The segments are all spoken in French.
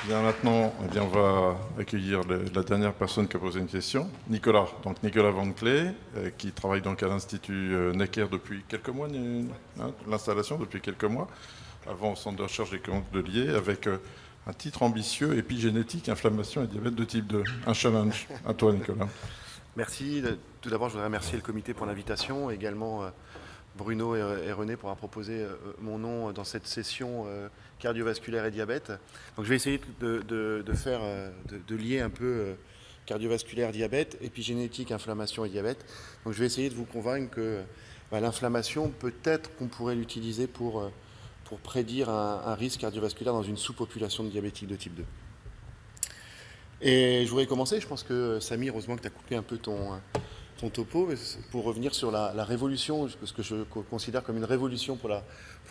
Bien, maintenant, on va accueillir la dernière personne qui a posé une question, Nicolas. Donc Nicolas Van Clee, qui travaille donc à l'Institut Necker depuis quelques mois, l'installation depuis quelques mois, avant au centre de recherche des cancers de Lier, avec un titre ambitieux, épigénétique, inflammation et diabète de type 2. Un challenge. À toi, Nicolas. Merci. Tout d'abord, je voudrais remercier le comité pour l'invitation, également Bruno et René pour avoir proposé mon nom dans cette session cardiovasculaire et diabète. Donc je vais essayer de lier un peu cardiovasculaire, diabète, épigénétique, inflammation et diabète. Donc je vais essayer de vous convaincre que l'inflammation, peut-être qu'on pourrait l'utiliser pour prédire un risque cardiovasculaire dans une sous-population de diabétiques de type 2. Et je voudrais commencer, je pense que Samy, heureusement que tu as coupé un peu ton topo, pour revenir sur la révolution, ce que je considère comme une révolution pour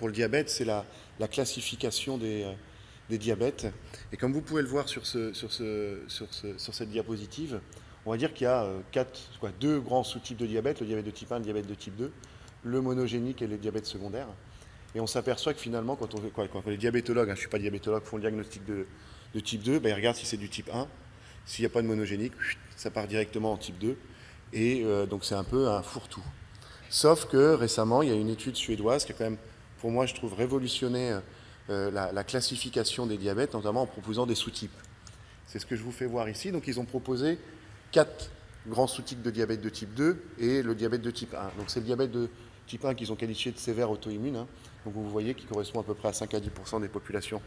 le diabète, c'est la classification des diabètes. Et comme vous pouvez le voir sur cette diapositive, on va dire qu'il y a deux grands sous-types de diabète, le diabète de type 1 et le diabète de type 2, le monogénique et le diabète secondaire. Et on s'aperçoit que finalement, quand les diabétologues, je ne suis pas diabétologue, font le diagnostic de type 2, ils regardent si c'est du type 1. S'il n'y a pas de monogénique, ça part directement en type 2. Et donc c'est un peu un fourre-tout. Sauf que récemment, il y a une étude suédoise qui a quand même, pour moi, je trouve, révolutionné la classification des diabètes, notamment en proposant des sous-types. C'est ce que je vous fais voir ici. Donc ils ont proposé 4 grands sous-types de diabète de type 2 et le diabète de type 1. Donc c'est le diabète de type 1 qu'ils ont qualifié de sévère auto-immune. Donc vous voyez qu'il correspond à peu près à 5 à 10% des populations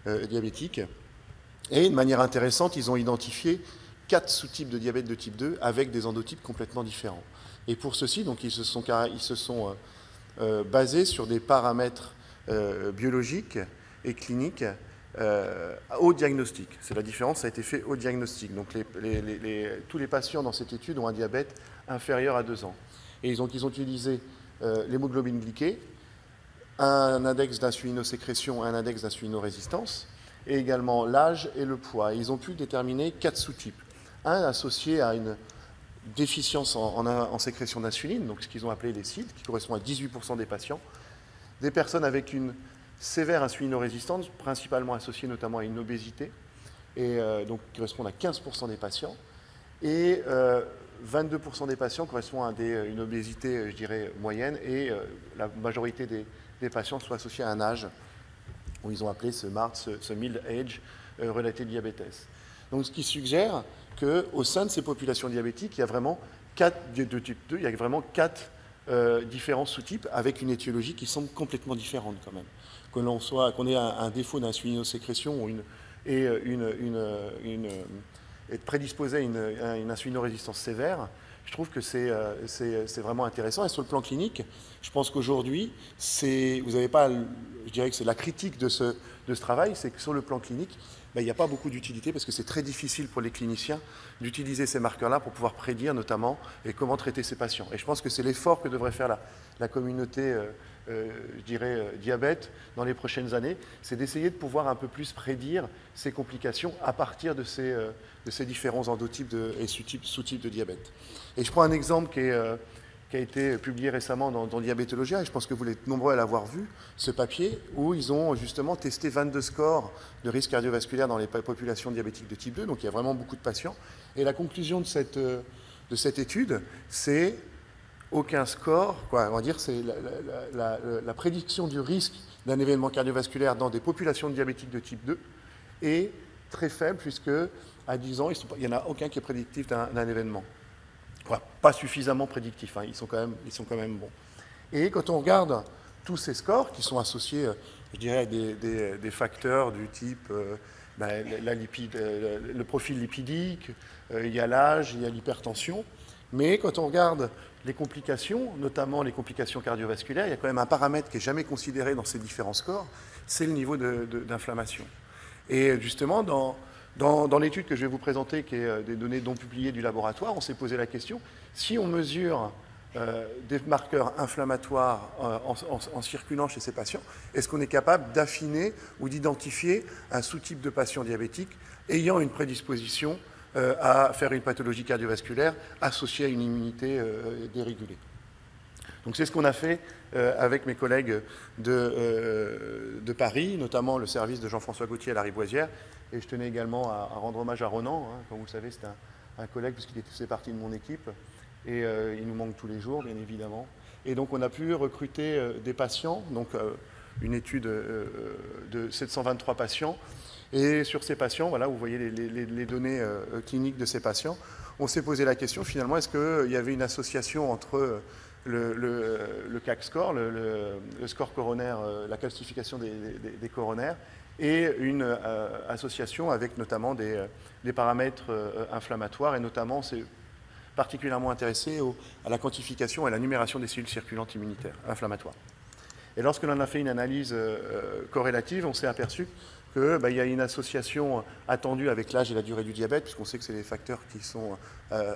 diabétiques. Et de manière intéressante, ils ont identifié 4 sous-types de diabète de type 2 avec des endotypes complètement différents. Et pour ceci, donc, ils se sont basés sur des paramètres biologiques et cliniques au diagnostic. C'est la différence, ça a été fait au diagnostic. Donc tous les patients dans cette étude ont un diabète inférieur à 2 ans. Et ils ont utilisé l'hémoglobine glyquée, un index d'insulinosécrétion, un index d'insulinorésistance, et également l'âge et le poids. Et ils ont pu déterminer 4 sous-types. Un associé à une déficience en sécrétion d'insuline, donc ce qu'ils ont appelé les SID, qui correspond à 18% des patients. Des personnes avec une sévère insulinorésistance, principalement associée notamment à une obésité, et donc qui correspondent à 15% des patients. Et 22% des patients correspondent à une obésité, je dirais, moyenne, et la majorité des patients sont associés à un âge où ils ont appelé ce MARD, ce Mild Age Related Diabetes. Donc ce qui suggère qu'au sein de ces populations diabétiques, il y a vraiment 4 de type 2, il y a vraiment 4 différents sous-types avec une étiologie qui semble complètement différente quand même. Qu'on ait un défaut d'insulinosécrétion et être prédisposé à une insulinorésistance sévère, je trouve que c'est vraiment intéressant. Et sur le plan clinique, je pense qu'aujourd'hui, vous n'avez pas, je dirais que c'est la critique de ce travail, c'est que sur le plan clinique, il n'y a pas beaucoup d'utilité parce que c'est très difficile pour les cliniciens d'utiliser ces marqueurs-là pour pouvoir prédire notamment et comment traiter ces patients. Et je pense que c'est l'effort que devrait faire la communauté je dirais, diabète dans les prochaines années, c'est d'essayer de pouvoir un peu plus prédire ces complications à partir de ces différents endotypes et sous-types de diabète. Et je prends un exemple qui a été publié récemment dans Diabétologia, et je pense que vous êtes nombreux à l'avoir vu, ce papier, où ils ont justement testé 22 scores de risque cardiovasculaire dans les populations diabétiques de type 2, donc il y a vraiment beaucoup de patients. Et la conclusion de cette étude, c'est aucun score, on va dire, c'est la prédiction du risque d'un événement cardiovasculaire dans des populations diabétiques de type 2 est très faible, puisque à 10 ans, il n'y en a aucun qui est prédictif d'un événement. Pas suffisamment prédictifs, ils sont quand même bons. Et quand on regarde tous ces scores qui sont associés, je dirais, à des facteurs du type le profil lipidique, il y a l'âge, il y a l'hypertension, mais quand on regarde les complications, notamment les complications cardiovasculaires, il y a quand même un paramètre qui n'est jamais considéré dans ces différents scores, c'est le niveau d'inflammation. Et justement, dans l'étude que je vais vous présenter, qui est des données non publiées du laboratoire, on s'est posé la question, si on mesure des marqueurs inflammatoires en circulant chez ces patients, est-ce qu'on est capable d'affiner ou d'identifier un sous-type de patient diabétique ayant une prédisposition à faire une pathologie cardiovasculaire associée à une immunité dérégulée? Donc c'est ce qu'on a fait avec mes collègues de Paris, notamment le service de Jean-François Gauthier à la Rivoisière, Et je tenais également à rendre hommage à Ronan, hein, comme vous le savez, c'est un collègue puisqu'il faisait partie de mon équipe. Et il nous manque tous les jours, bien évidemment. Et donc on a pu recruter des patients, donc une étude de 723 patients. Et sur ces patients, voilà, vous voyez les données cliniques de ces patients, on s'est posé la question finalement, est-ce qu'il y avait une association entre le CAC score, le score coronaire, la calcification des coronaires, et une association avec notamment des paramètres inflammatoires, et notamment c'est particulièrement intéressé à la quantification et à la numération des cellules circulantes immunitaires inflammatoires. Et lorsque l'on a fait une analyse corrélative, on s'est aperçu qu'il y a une association attendue avec l'âge et la durée du diabète, puisqu'on sait que c'est des facteurs qui sont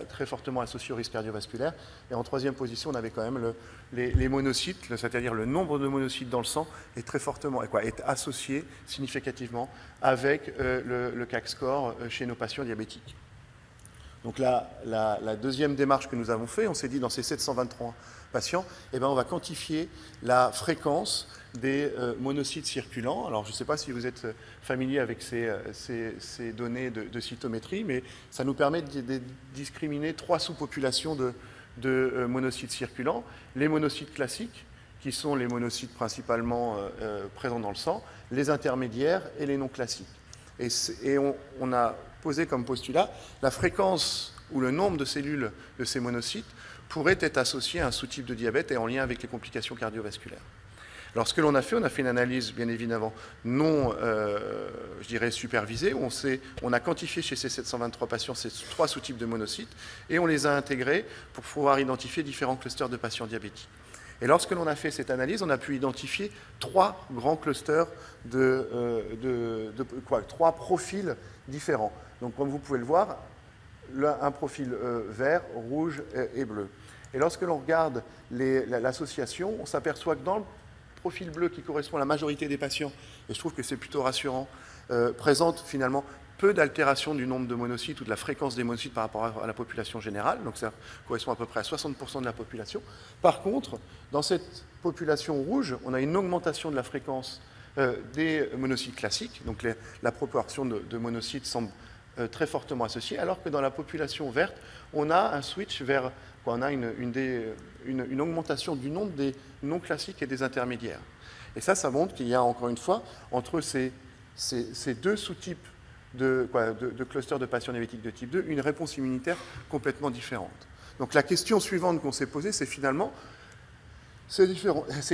très fortement associés au risque cardiovasculaire. Et en troisième position, on avait quand même les monocytes, c'est-à-dire le nombre de monocytes dans le sang est très fortement, est associé significativement avec le CAC score chez nos patients diabétiques. Donc la deuxième démarche que nous avons fait, on s'est dit dans ces 723 patients, on va quantifier la fréquence des monocytes circulants. Alors je ne sais pas si vous êtes familier avec ces données de cytométrie, mais ça nous permet de discriminer 3 sous-populations de monocytes circulants. Les monocytes classiques, qui sont les monocytes principalement présents dans le sang, les intermédiaires et les non classiques. Et on a posé comme postulat la fréquence ou le nombre de cellules de ces monocytes pourrait être associé à un sous-type de diabète et en lien avec les complications cardiovasculaires. Alors ce que l'on a fait une analyse bien évidemment non, je dirais, supervisée. On a quantifié chez ces 723 patients ces 3 sous-types de monocytes et on les a intégrés pour pouvoir identifier différents clusters de patients diabétiques. Et lorsque l'on a fait cette analyse, on a pu identifier 3 grands clusters 3 profils différents. Donc comme vous pouvez le voir, un profil vert, rouge et bleu. Et lorsque l'on regarde l'association, on s'aperçoit que dans le profil bleu qui correspond à la majorité des patients, et je trouve que c'est plutôt rassurant, présente finalement peu d'altération du nombre de monocytes ou de la fréquence des monocytes par rapport à la population générale, donc ça correspond à peu près à 60% de la population. Par contre, dans cette population rouge, on a une augmentation de la fréquence des monocytes classiques, donc la proportion de monocytes semble très fortement associée, alors que dans la population verte, on a un switch vers, on a une augmentation du nombre des non classiques et des intermédiaires. Et ça montre qu'il y a encore une fois, entre ces 2 sous-types de clusters de patients diabétiques de type 2, une réponse immunitaire complètement différente. Donc la question suivante qu'on s'est posée, c'est finalement, ces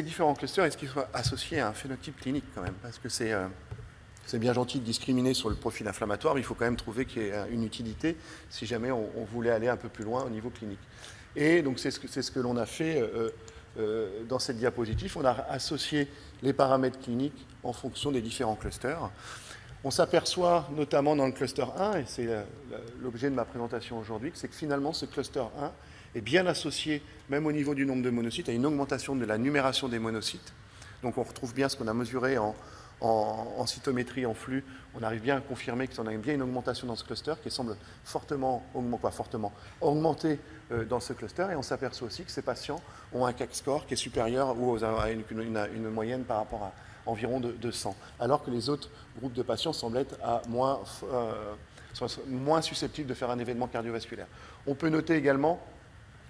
différents clusters, est-ce qu'ils sont associés à un phénotype clinique quand même? Parce que c'est bien gentil de discriminer sur le profil inflammatoire, mais il faut quand même trouver qu'il y ait une utilité si jamais on voulait aller un peu plus loin au niveau clinique. Et donc c'est ce que l'on a fait dans cette diapositive. On a associé les paramètres cliniques en fonction des différents clusters. On s'aperçoit notamment dans le cluster 1, et c'est l'objet de ma présentation aujourd'hui, c'est que finalement ce cluster 1 est bien associé, même au niveau du nombre de monocytes, à une augmentation de la numération des monocytes. Donc on retrouve bien ce qu'on a mesuré en cytométrie, en flux. On arrive bien à confirmer qu'on a bien une augmentation dans ce cluster qui semble fortement augmenter dans ce cluster. Et on s'aperçoit aussi que ces patients ont un CAC score qui est supérieur ou à une moyenne par rapport à environ de 100, alors que les autres groupes de patients semblent être moins susceptibles de faire un événement cardiovasculaire. On peut noter également,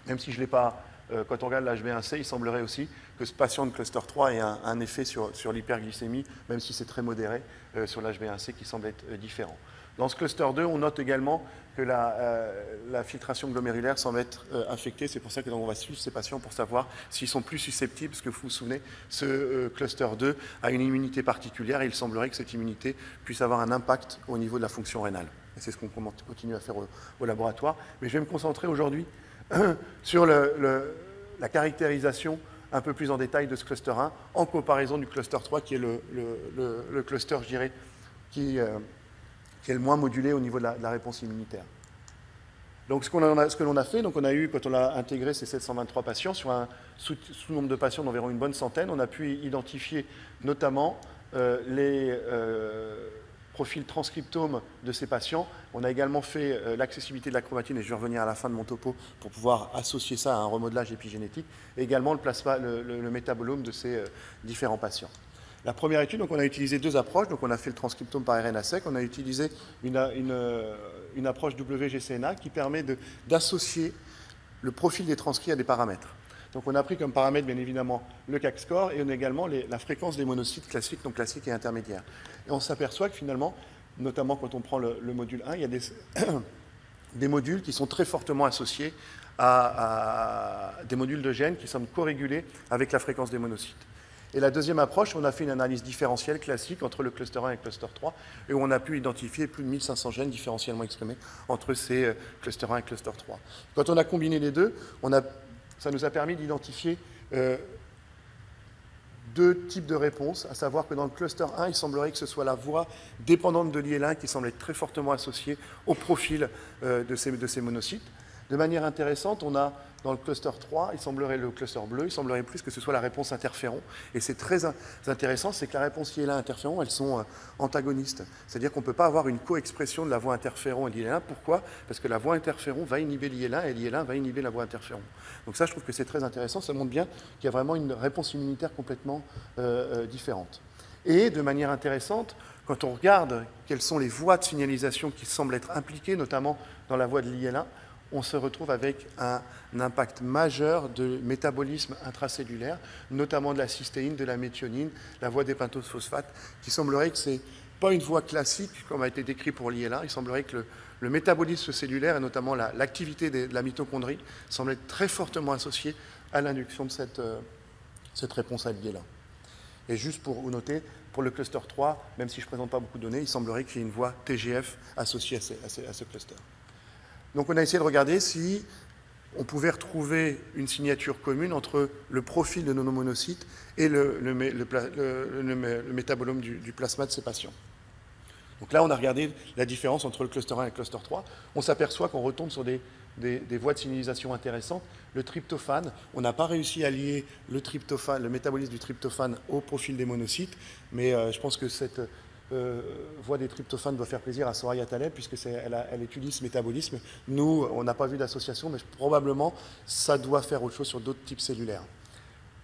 même si je ne l'ai pas, quand on regarde l'HbA1c, il semblerait aussi que ce patient de cluster 3 ait un effet sur l'hyperglycémie, même si c'est très modéré, sur l'HbA1c qui semble être différent. Dans ce cluster 2, on note également que la filtration glomérulaire semble être affectée. C'est pour ça que on va suivre ces patients pour savoir s'ils sont plus susceptibles, parce que vous vous souvenez, ce cluster 2 a une immunité particulière et il semblerait que cette immunité puisse avoir un impact au niveau de la fonction rénale. Et c'est ce qu'on continue à faire au laboratoire. Mais je vais me concentrer aujourd'hui sur la caractérisation un peu plus en détail de ce cluster 1 en comparaison du cluster 3 qui est le cluster, je dirais, qui est le moins modulé au niveau de la réponse immunitaire. Donc ce que l'on a fait, donc on a eu, quand on a intégré ces 723 patients, sur un sous-nombre de patients d'environ une bonne centaine, on a pu identifier notamment les profils transcriptomes de ces patients. On a également fait l'accessibilité de la chromatine, et je vais revenir à la fin de mon topo pour pouvoir associer ça à un remodelage épigénétique, et également le métabolome de ces différents patients. La première étude, donc on a utilisé deux approches. Donc on a fait le transcriptome par RNA sec. On a utilisé une approche WGCNA qui permet d'associer le profil des transcrits à des paramètres. Donc on a pris comme paramètre bien évidemment le CAC score et on a également la fréquence des monocytes classiques, donc classiques et intermédiaires. Et on s'aperçoit que finalement, notamment quand on prend le module 1, il y a des modules qui sont très fortement associés à des modules de gènes qui semblent corrégulés avec la fréquence des monocytes. Et la deuxième approche, on a fait une analyse différentielle classique entre le cluster 1 et le cluster 3, et où on a pu identifier plus de 1500 gènes différentiellement exprimés entre ces cluster 1 et cluster 3. Quand on a combiné les deux, ça nous a permis d'identifier deux types de réponses, à savoir que dans le cluster 1, il semblerait que ce soit la voie dépendante de l'IL1 qui semble être très fortement associée au profil de ces monocytes. De manière intéressante, on a dans le cluster 3, il semblerait le cluster bleu, il semblerait plus que ce soit la réponse interféron. Et c'est très intéressant, c'est que la réponse IL1 interféron, elles sont antagonistes. C'est-à-dire qu'on ne peut pas avoir une coexpression de la voie interféron et de l'IL1. Pourquoi? Parce que la voie interféron va inhiber l'IL1 et l'IL1 va inhiber la voie interféron. Donc ça, je trouve que c'est très intéressant. Ça montre bien qu'il y a vraiment une réponse immunitaire complètement différente. Et de manière intéressante, quand on regarde quelles sont les voies de signalisation qui semblent être impliquées, notamment dans la voie de l'IL1, on se retrouve avec un impact majeur de métabolisme intracellulaire, notamment de la cystéine, de la méthionine, la voie des pentoses phosphates, qui semblerait que ce n'est pas une voie classique, comme a été décrit pour l'IL1. Il semblerait que le métabolisme cellulaire, et notamment l'activité de la mitochondrie, semble être très fortement associée à l'induction de cette réponse à l'IL1. Et juste pour vous noter, pour le cluster 3, même si je ne présente pas beaucoup de données, il semblerait qu'il y ait une voie TGF associée à ce cluster. Donc on a essayé de regarder si on pouvait retrouver une signature commune entre le profil de nos monocytes et le métabolome du plasma de ces patients. Donc là, on a regardé la différence entre le cluster 1 et le cluster 3. On s'aperçoit qu'on retombe sur des voies de signalisation intéressantes. Le tryptophane, on n'a pas réussi à lier le métabolisme du tryptophane au profil des monocytes, mais je pense que cette voie des tryptophanes doit faire plaisir à Soraya Taleb, puisqu'elle étudie ce métabolisme. Nous, on n'a pas vu d'association, mais probablement, ça doit faire autre chose sur d'autres types cellulaires.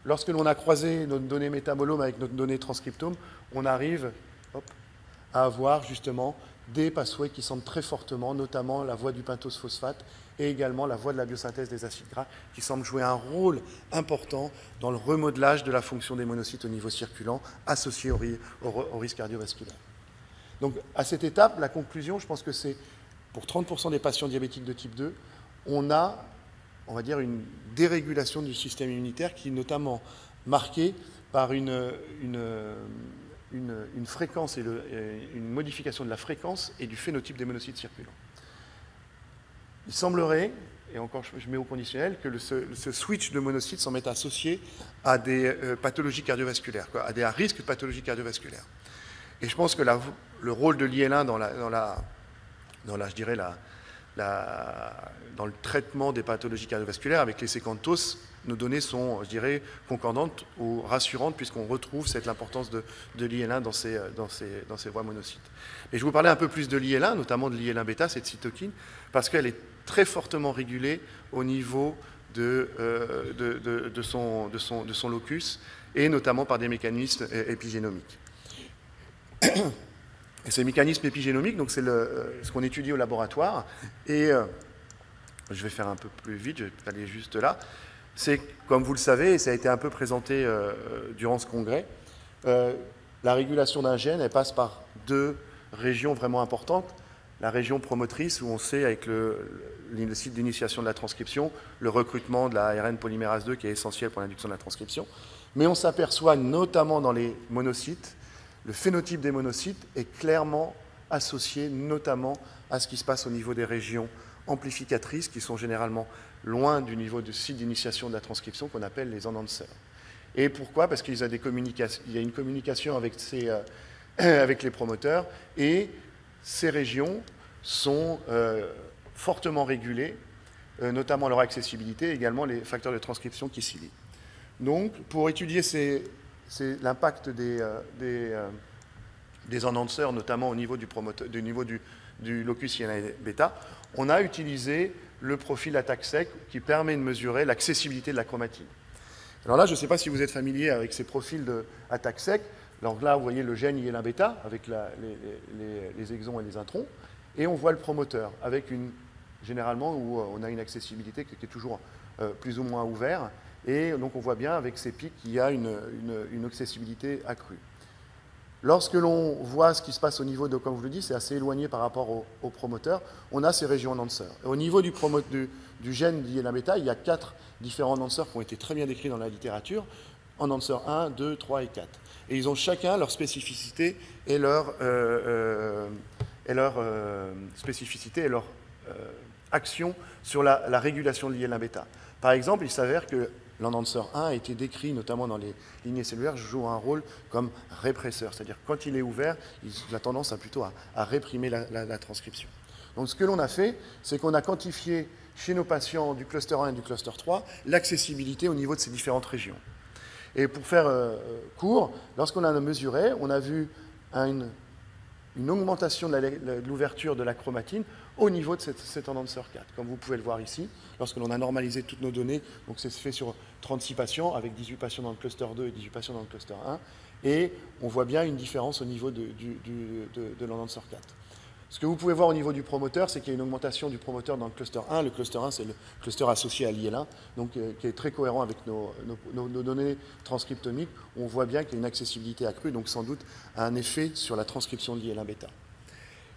Lorsque l'on a croisé notre donnée métabolome avec notre donnée transcriptome, on arrive à avoir justement des pathways qui semblent très fortement, notamment la voie du pentose phosphate et également la voie de la biosynthèse des acides gras, qui semblent jouer un rôle important dans le remodelage de la fonction des monocytes au niveau circulant, associé au risque cardiovasculaire. Donc, à cette étape, la conclusion, je pense que c'est, pour 30% des patients diabétiques de type 2, on va dire, une dérégulation du système immunitaire qui est notamment marquée par une fréquence et une modification de la fréquence et du phénotype des monocytes circulants. Il semblerait, et encore je mets au conditionnel, que ce switch de monocytes semble être associé à des pathologies cardiovasculaires, à des risques de pathologies cardiovasculaires. Et je pense que le rôle de l'IL1 dans le traitement des pathologies cardiovasculaires, avec les séquentos, nos données sont, je dirais, concordantes ou rassurantes, puisqu'on retrouve l'importance de l'IL1 dans ces voies monocytes. Et je vais vous parler un peu plus de l'IL1, notamment de l'IL1 bêta, cette cytokine, parce qu'elle est très fortement régulée au niveau de son locus, et notamment par des mécanismes épigénomiques. Et ces mécanismes épigénomiques, donc c'est ce qu'on étudie au laboratoire, et je vais faire un peu plus vite, je vais aller juste là. C'est, comme vous le savez, et ça a été un peu présenté durant ce congrès, la régulation d'un gène, elle passe par deux régions vraiment importantes. La région promotrice, où on sait, avec le site d'initiation de la transcription, le recrutement de la ARN polymérase 2 qui est essentiel pour l'induction de la transcription. Mais on s'aperçoit, notamment dans les monocytes, le phénotype des monocytes est clairement associé notamment à ce qui se passe au niveau des régions amplificatrices, qui sont généralement loin du niveau de site d'initiation de la transcription, qu'on appelle les enhancers. Et pourquoi? Parce qu'il y a une communication avec les promoteurs, et ces régions sont fortement régulées, notamment leur accessibilité, et également les facteurs de transcription qui s'y lient. Donc, pour étudier l'impact des enhancers, notamment au niveau du locus IL1 bêta, on a utilisé le profil ATAC-SEC qui permet de mesurer l'accessibilité de la chromatine. Alors là, je ne sais pas si vous êtes familier avec ces profils de ATAC-SEC. Donc là, vous voyez le gène IL-1 bêta avec les exons et les introns. Et on voit le promoteur avec généralement où on a une accessibilité qui est toujours plus ou moins ouverte. Et donc on voit bien avec ces pics qu'il y a une accessibilité accrue. Lorsque l'on voit ce qui se passe au niveau de, comme je vous le dis, c'est assez éloigné par rapport au promoteur, on a ces régions enhancers. Et au niveau du gène d'IL-1 bêta, il y a 4 différents enhancers qui ont été très bien décrits dans la littérature, enhancer 1, 2, 3 et 4. Et ils ont chacun leur spécificité et leur action sur la régulation de l'IL-1 bêta. Par exemple, il s'avère que l'enhancer 1 a été décrit, notamment dans les lignées cellulaires, joue un rôle comme répresseur. C'est-à-dire quand il est ouvert, il a tendance plutôt à réprimer la transcription. Donc ce que l'on a fait, c'est qu'on a quantifié chez nos patients du cluster 1 et du cluster 3 l'accessibilité au niveau de ces différentes régions. Et pour faire court, lorsqu'on a mesuré, on a vu une augmentation de l'ouverture de la chromatine au niveau de cet enhancer 4, comme vous pouvez le voir ici, lorsque l'on a normalisé toutes nos données, donc c'est fait sur 36 patients, avec 18 patients dans le cluster 2 et 18 patients dans le cluster 1, et on voit bien une différence au niveau de l'enhancer 4. Ce que vous pouvez voir au niveau du promoteur, c'est qu'il y a une augmentation du promoteur dans le cluster 1. Le cluster 1, c'est le cluster associé à l'IL1, donc qui est très cohérent avec nos données transcriptomiques. On voit bien qu'il y a une accessibilité accrue, donc sans doute un effet sur la transcription de l'IL1 bêta.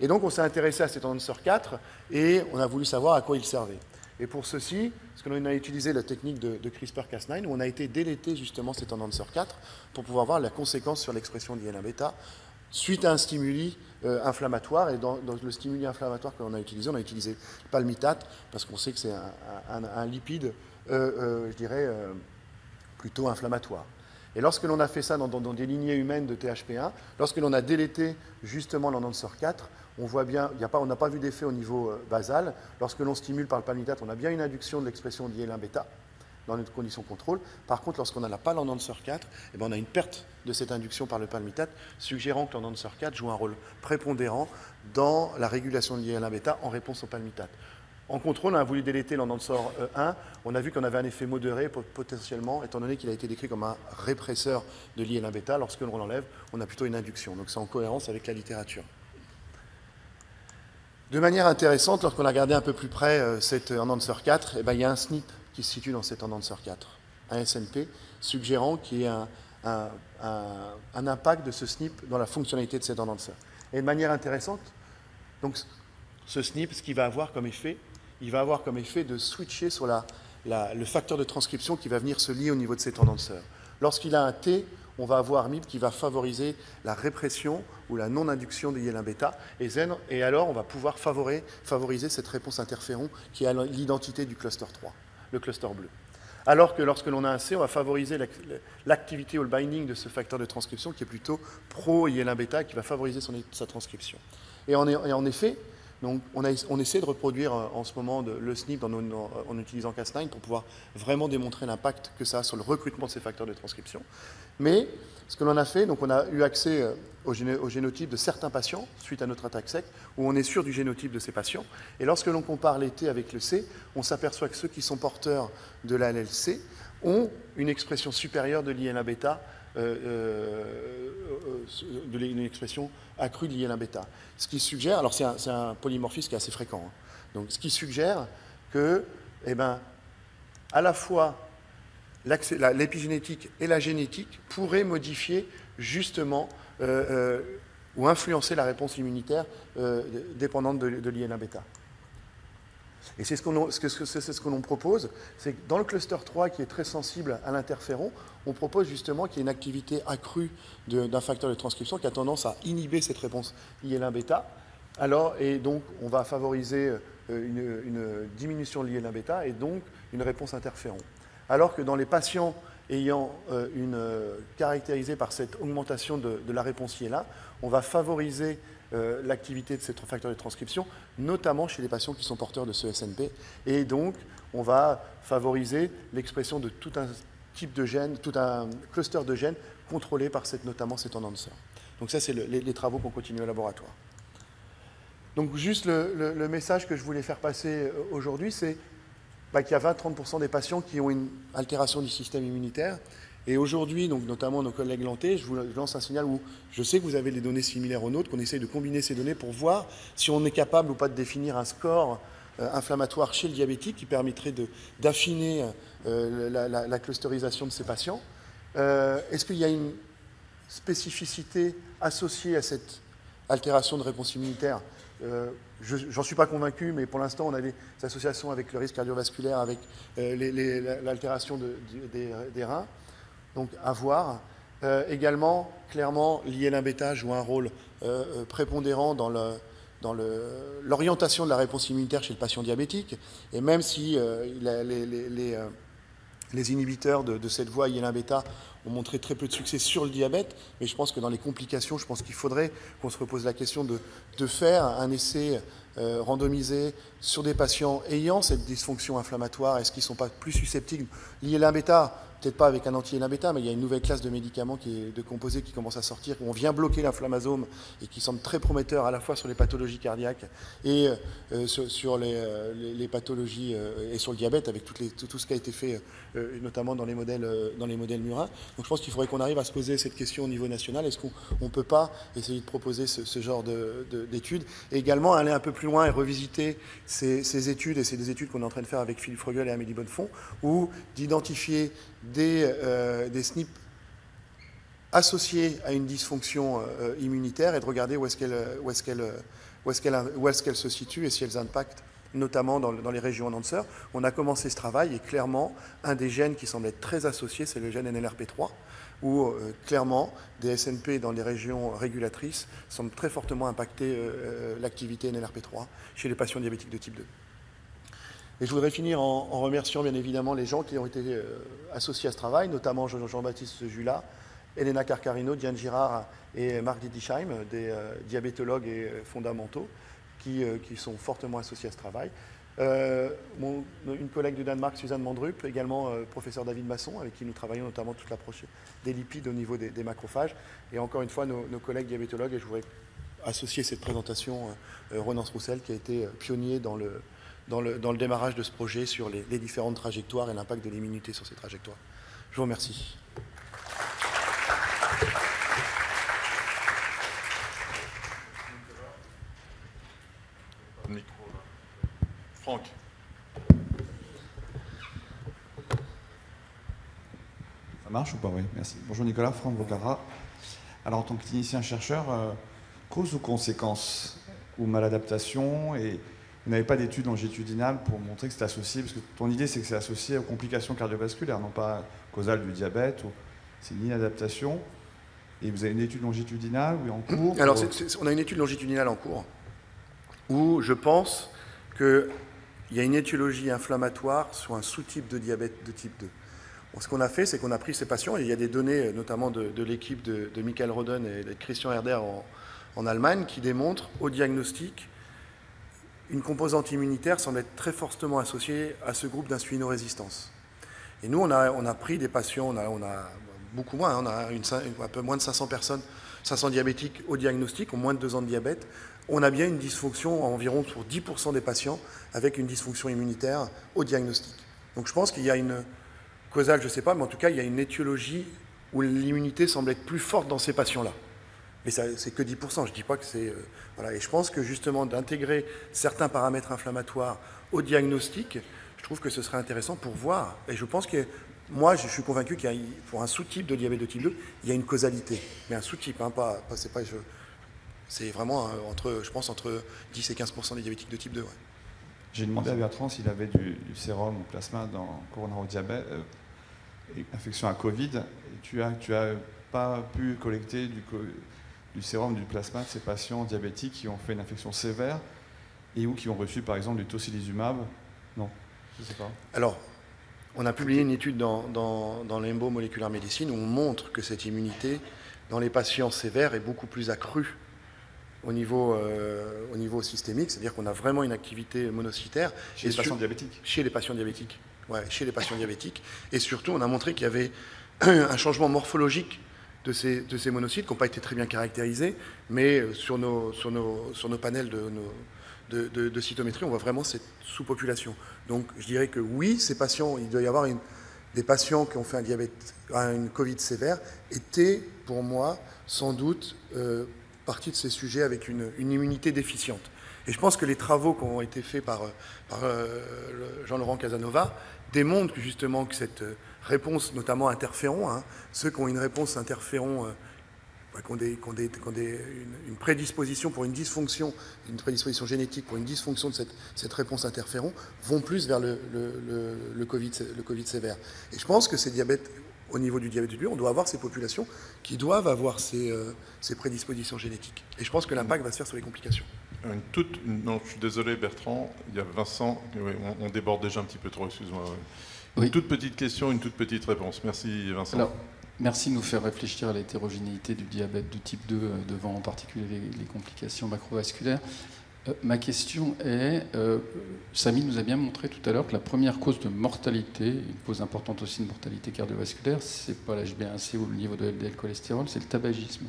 Et donc on s'est intéressé à cet enhancer 4 et on a voulu savoir à quoi il servait. Et pour ceci, parce qu'on a utilisé la technique de CRISPR-Cas9, où on a été déléter justement cet enhancer 4 pour pouvoir voir la conséquence sur l'expression de l'IL1 bêta suite à un stimuli inflammatoire. Et dans le stimuli inflammatoire que l'on a utilisé le palmitate, parce qu'on sait que c'est un lipide, je dirais, plutôt inflammatoire. Et lorsque l'on a fait ça dans des lignées humaines de THP1, lorsque l'on a délété justement l'enhancer 4, on voit bien, on n'a pas vu d'effet au niveau basal. Lorsque l'on stimule par le palmitate, on a bien une induction de l'expression d'IL1 bêta dans les conditions contrôle. Par contre, lorsqu'on n'a pas l'enhancer 4, eh ben, on a une perte de cette induction par le palmitate, suggérant que l'enhancer 4 joue un rôle prépondérant dans la régulation de l'IL1 bêta en réponse au palmitate. En contrôle, on a voulu déléter l'enhancer 1. On a vu qu'on avait un effet modéré potentiellement, étant donné qu'il a été décrit comme un répresseur de l'IL1 bêta. Lorsque l'on l'enlève, on a plutôt une induction. Donc c'est en cohérence avec la littérature. De manière intéressante, lorsqu'on a regardé un peu plus près cet enhancer 4, eh ben, il y a un SNP qui se situe dans cet enhancer 4, un SNP, suggérant qu'il y ait un impact de ce SNP dans la fonctionnalité de cet enhancer. Et de manière intéressante, donc, ce SNP, ce qu'il va avoir comme effet, il va avoir comme effet de switcher sur le facteur de transcription qui va venir se lier au niveau de cet enhancer. Lorsqu'il a un T, on va avoir MIB qui va favoriser la répression ou la non-induction de IL1 bêta, et alors on va pouvoir favoriser cette réponse interféron qui est l'identité du cluster 3, le cluster bleu. Alors que lorsque l'on a un C, on va favoriser l'activité ou le binding de ce facteur de transcription qui est plutôt pro-IL1 bêta, qui va favoriser sa transcription. Et en effet, donc on essaie de reproduire en ce moment le SNP en utilisant Cas9 pour pouvoir vraiment démontrer l'impact que ça a sur le recrutement de ces facteurs de transcription. Mais ce que l'on a fait, donc on a eu accès au génotype de certains patients suite à notre attaque sec, où on est sûr du génotype de ces patients. Et lorsque l'on compare les T avec le C, on s'aperçoit que ceux qui sont porteurs de l'allèle C ont une expression supérieure de l'IL1 bêta, une expression accrue de l'IL1 bêta. Ce qui suggère, alors c'est un polymorphisme qui est assez fréquent, hein. Donc ce qui suggère que, eh ben, à la fois l'épigénétique et la génétique pourraient modifier justement ou influencer la réponse immunitaire dépendante de l'IL1 bêta. Et c'est ce que l'on propose, c'est que dans le cluster 3 qui est très sensible à l'interféron, on propose justement qu'il y ait une activité accrue d'un facteur de transcription qui a tendance à inhiber cette réponse IL1 bêta. Et donc on va favoriser une diminution de l'IL1 bêta et donc une réponse interféron. Alors que dans les patients ayant caractérisés par cette augmentation de la réponse IL1, on va favoriser l'activité de ces facteurs de transcription, notamment chez les patients qui sont porteurs de ce SNP. Et donc, on va favoriser l'expression de tout un type de gènes, tout un cluster de gènes contrôlés par notamment cet enhancer. Donc ça, c'est les travaux qu'on continue au laboratoire. Donc juste le message que je voulais faire passer aujourd'hui, c'est qu'il y a 20-30% des patients qui ont une altération du système immunitaire Et aujourd'hui, donc notamment nos collègues nantais, je vous lance un signal où je sais que vous avez des données similaires aux nôtres, qu'on essaye de combiner ces données pour voir si on est capable ou pas de définir un score inflammatoire chez le diabétique qui permettrait d'affiner la clusterisation de ces patients. Est-ce qu'il y a une spécificité associée à cette altération de réponse immunitaire? J'en suis pas convaincu, mais pour l'instant, on a des associations avec le risque cardiovasculaire, avec l'altération des reins. Donc, à voir. Également, clairement, l'IL-1β joue un rôle prépondérant dans l'orientation de la réponse immunitaire chez le patient diabétique. Et même si les inhibiteurs de cette voie IL-1β ont montré très peu de succès sur le diabète, mais je pense que dans les complications, je pense qu'il faudrait qu'on se repose la question de faire un essai randomisé sur des patients ayant cette dysfonction inflammatoire. Est-ce qu'ils ne sont pas plus susceptibles? L'IL-1β, peut-être pas avec un anti-IL-1β, mais il y a une nouvelle classe de médicaments, de composés qui commence à sortir, où on vient bloquer l'inflammasome et qui semble très prometteur à la fois sur les pathologies cardiaques et sur les pathologies et sur le diabète, avec tout ce qui a été fait, notamment dans les modèles murins. Donc je pense qu'il faudrait qu'on arrive à se poser cette question au niveau national. Est-ce qu'on ne peut pas essayer de proposer ce genre d'études, et également aller un peu plus loin et revisiter ces études, et c'est des études qu'on est en train de faire avec Philippe Freugel et Amélie Bonnefond, ou d'identifier des SNP associés à une dysfonction immunitaire et de regarder où est-ce qu'elles se situent et si elles impactent notamment dans les régions enhancers. On a commencé ce travail et clairement, un des gènes qui semble être très associé, c'est le gène NLRP3, où clairement, des SNP dans les régions régulatrices semblent très fortement impacter l'activité NLRP3 chez les patients diabétiques de type 2. Et je voudrais finir en remerciant bien évidemment les gens qui ont été associés à ce travail, notamment Jean-Baptiste Julat, Elena Carcarino, Diane Girard et Marc Diedisheim, des diabétologues et fondamentaux, qui sont fortement associés à ce travail. Une collègue du Danemark, Suzanne Mandrup, également professeur David Masson, avec qui nous travaillons notamment toute l'approche des lipides au niveau des macrophages. Et encore une fois, nos collègues diabétologues, et je voudrais associer cette présentation Renance Roussel, qui a été pionnier dans le démarrage de ce projet sur les différentes trajectoires et l'impact de l'immunité sur ces trajectoires. Je vous remercie. Franck. Ça marche ou pas? Oui, merci. Bonjour Nicolas, Franck Bocara. Alors en tant que clinicien-chercheur, cause ou conséquence ou maladaptation, et vous n'avez pas d'études longitudinales pour montrer que c'est associé, parce que ton idée c'est que c'est associé aux complications cardiovasculaires, non pas causales du diabète, ou c'est une inadaptation. Et vous avez une étude longitudinale ou en cours? Alors on a une étude longitudinale en cours, où je pense qu'il y a une étiologie inflammatoire sur un sous-type de diabète de type 2. Bon, ce qu'on a fait, c'est qu'on a pris ces patients, et il y a des données, notamment de l'équipe de Michael Roden et de Christian Herder en Allemagne, qui démontrent au diagnostic une composante immunitaire semble être très fortement associée à ce groupe d'insulinorésistance. Et nous, on a pris des patients, on a beaucoup moins, on a un peu moins de 500 personnes, 500 diabétiques au diagnostic, ont moins de 2 ans de diabète. On a bien une dysfonction environ pour 10% des patients avec une dysfonction immunitaire au diagnostic. Donc je pense qu'il y a une causale, je ne sais pas, mais en tout cas, il y a une étiologie où l'immunité semble être plus forte dans ces patients-là. Mais c'est que 10%, je ne dis pas que c'est... voilà. Et je pense que justement d'intégrer certains paramètres inflammatoires au diagnostic, je trouve que ce serait intéressant pour voir. Et je pense que, moi, je suis convaincu qu'il y a, pour un sous-type de diabète de type 2, il y a une causalité. Mais un sous-type, hein, c'est vraiment je pense entre 10 et 15% des diabétiques de type 2. Ouais. J'ai demandé à Bertrand s'il avait du sérum ou plasma dans coronaro-diabète, infection à Covid. Et tu as pas pu collecter du sérum, du plasma de ces patients diabétiques qui ont fait une infection sévère et ou qui ont reçu par exemple du tocilizumab? Non, je ne sais pas. Alors, on a publié une étude dans l'Embo Molecular Medicine où on montre que cette immunité dans les patients sévères est beaucoup plus accrue au niveau systémique, c'est-à-dire qu'on a vraiment une activité monocytaire. Chez les patients diabétiques? Chez les patients diabétiques, ouais, chez les patients diabétiques. Et surtout, on a montré qu'il y avait un changement morphologique de ces monocytes qui n'ont pas été très bien caractérisés, mais sur nos panels de cytométrie, on voit vraiment cette sous-population. Donc je dirais que oui, ces patients, il doit y avoir des patients qui ont fait une Covid sévère étaient, pour moi, sans doute partie de ces sujets avec une immunité déficiente. Et je pense que les travaux qui ont été faits par Jean-Laurent Casanova démontrent justement que cette réponse, notamment interféron, ceux qui ont une réponse interféron, qui ont une prédisposition pour une dysfonction, une prédisposition génétique pour une dysfonction de cette réponse interféron, vont plus vers le Covid sévère. Et je pense que ces diabètes, au niveau du diabète de type 2, on doit avoir ces populations qui doivent avoir ces prédispositions génétiques. Et je pense que l'impact va se faire sur les complications. Non, je suis désolé Bertrand, il y a Vincent, on déborde déjà un petit peu trop, excuse-moi. Oui. Une toute petite question, une toute petite réponse. Merci Vincent. Alors, merci de nous faire réfléchir à l'hétérogénéité du diabète de type 2 devant en particulier les complications macrovasculaires. Ma question est, Samy nous a bien montré tout à l'heure que la première cause de mortalité, une cause importante aussi de mortalité cardiovasculaire, c'est pas l'HbA1c ou le niveau de LDL cholestérol, c'est le tabagisme.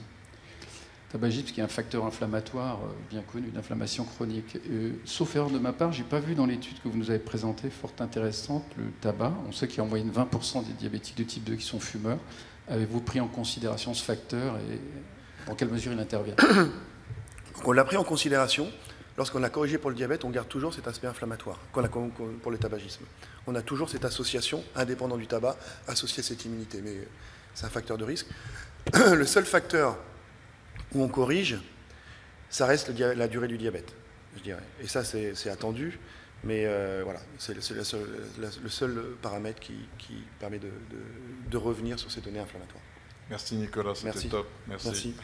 Le tabagisme qui est un facteur inflammatoire bien connu d'inflammation chronique. Sauf erreur de ma part, j'ai pas vu dans l'étude que vous nous avez présentée, fort intéressante, le tabac. On sait qu'il y a en moyenne 20% des diabétiques de type 2 qui sont fumeurs. Avez-vous pris en considération ce facteur et dans quelle mesure il intervient? On l'a pris en considération. Lorsqu'on a corrigé pour le diabète, on garde toujours cet aspect inflammatoire pour le tabagisme. On a toujours cette association, indépendant du tabac, associée à cette immunité. Mais c'est un facteur de risque. Le seul facteur où on corrige, ça reste la durée du diabète, je dirais. Et ça, c'est attendu. Mais voilà, c'est le seul paramètre qui permet de revenir sur ces données inflammatoires. Merci Nicolas, c'était top. Merci.